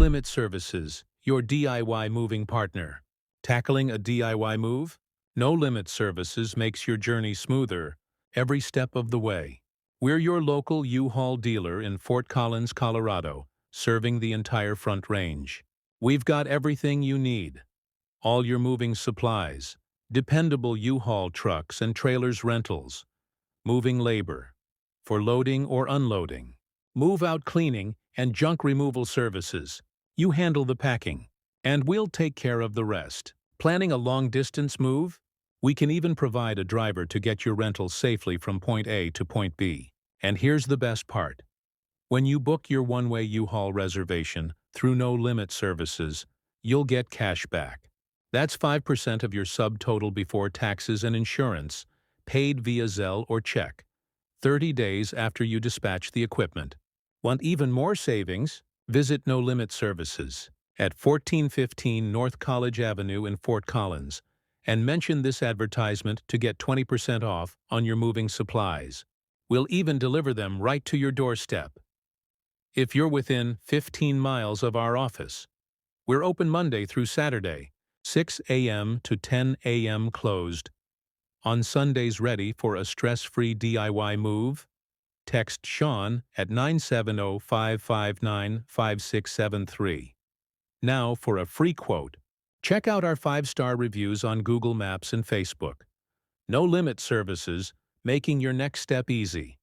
Limit Services, your DIY moving partner. Tackling a DIY move? No Limit Services makes your journey smoother every step of the way. We're your local U-Haul dealer in Fort Collins, Colorado, serving the entire Front Range. We've got everything you need. All your moving supplies, dependable U-Haul trucks and trailers rentals, moving labor, for loading or unloading, move-out cleaning and junk removal services. You handle the packing, and we'll take care of the rest. Planning a long-distance move? We can even provide a driver to get your rental safely from point A to point B. And here's the best part. When you book your one-way U-Haul reservation through No Limit Services, you'll get cash back. That's 5% of your subtotal before taxes and insurance, paid via Zelle or check, 30 days after you dispatch the equipment. Want even more savings? Visit No Limit Services at 1415 North College Avenue in Fort Collins and mention this advertisement to get 20% off on your moving supplies. We'll even deliver them right to your doorstep. If you're within 15 miles of our office, we're open Monday through Saturday, 6 a.m. to 10 a.m. closed. On Sundays, ready for a stress-free DIY move? Text Sean at 970-559-5673. Now for a free quote. Check out our 5-star reviews on Google Maps and Facebook. No Limit Services, making your next step easy.